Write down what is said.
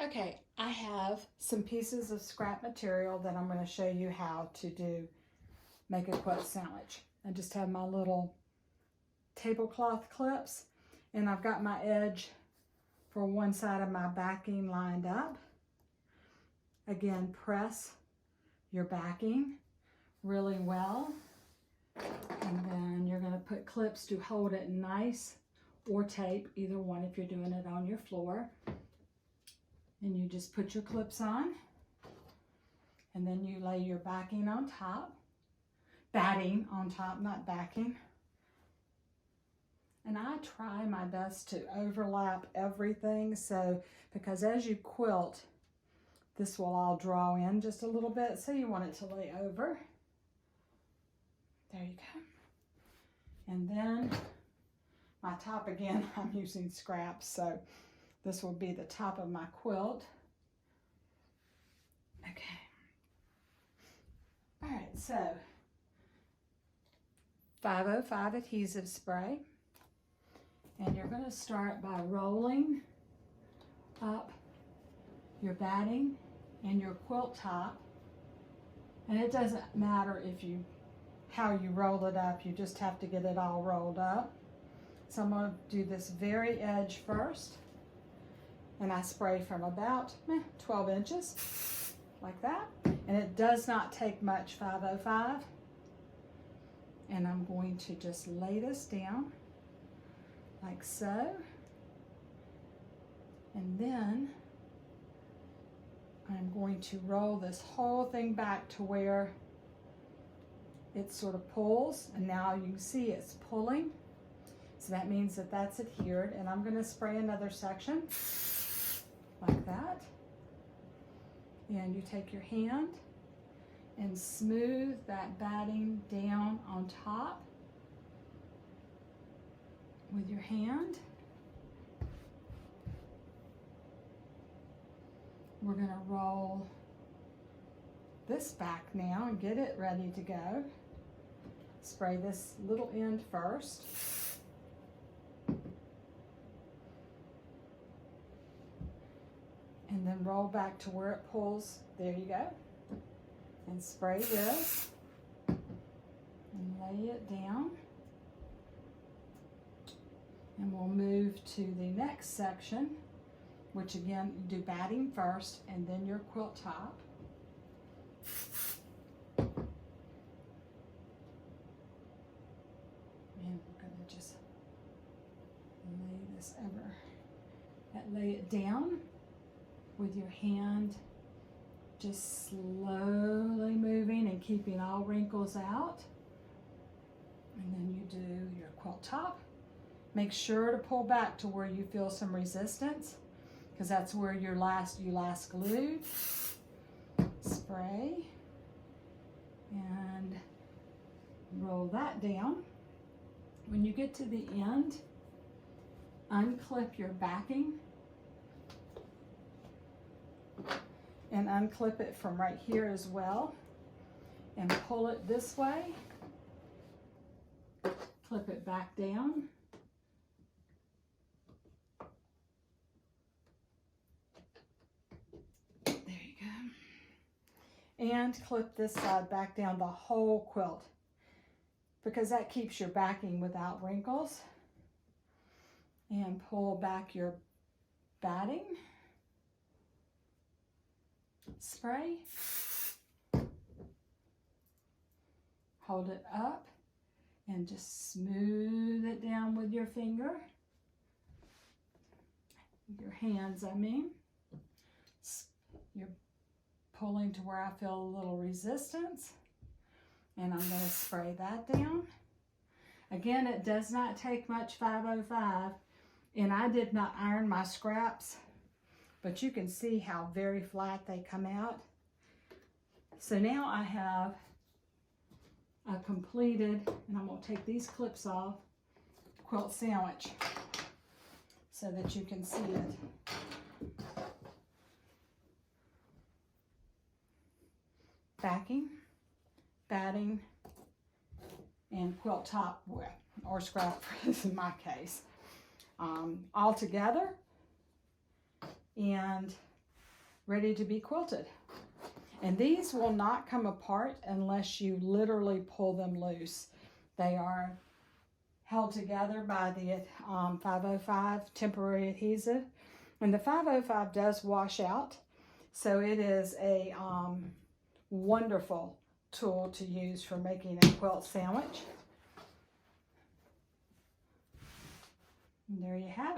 Okay, I have some pieces of scrap material that I'm going to show you how to make a quilt sandwich. I just have my little tablecloth clips, and I've got my edge for one side of my backing lined up. Again, press your backing really well, and then you're going to put clips to hold it nice, or tape, either one if you're doing it on your floor. And you just put your clips on, and then you lay your backing on top, batting on top, not backing. And I try my best to overlap everything, so because as you quilt, this will all draw in just a little bit, so you want it to lay over. There you go. And then my top, again, I'm using scraps, so this will be the top of my quilt. Okay. All right, so 505 adhesive spray. And you're going to start by rolling up your batting and your quilt top. And it doesn't matter how you roll it up, you just have to get it all rolled up. So I'm going to do this very edge first. And I spray from about 12 inches, like that. And it does not take much 505. And I'm going to just lay this down, like so. And then I'm going to roll this whole thing back to where it sort of pulls. And now you can see it's pulling. So that means that that's adhered. And I'm going to spray another section, like that. And you take your hand and smooth that batting down on top with your hand. We're going to roll this back now and get it ready to go. Spray this little end first. And then roll back to where it pulls. There you go. And spray this. And lay it down. And we'll move to the next section, which again, you do batting first and then your quilt top. And we're going to just lay this over. Lay it down with your hand, just slowly moving and keeping all wrinkles out. And then you do your quilt top. Make sure to pull back to where you feel some resistance, because that's where you last glued. Spray and roll that down. When you get to the end, unclip your backing and unclip it from right here as well, and pull it this way. Clip it back down. There you go. And clip this side back down the whole quilt, because that keeps your backing without wrinkles. And pull back your batting. Spray. Hold it up and just smooth it down with your finger. Your hands, I mean. You're pulling to where I feel a little resistance. And I'm going to spray that down. Again, it does not take much 505. And I did not iron my scraps, but you can see how very flat they come out. So now I have a completed, and I'm going to take these clips off, quilt sandwich so that you can see it. Backing, batting, and quilt top, or scrap in my case, all together. And ready to be quilted. And these will not come apart unless you literally pull them loose. They are held together by the 505 temporary adhesive. And the 505 does wash out, so it is a wonderful tool to use for making a quilt sandwich. And there you have it.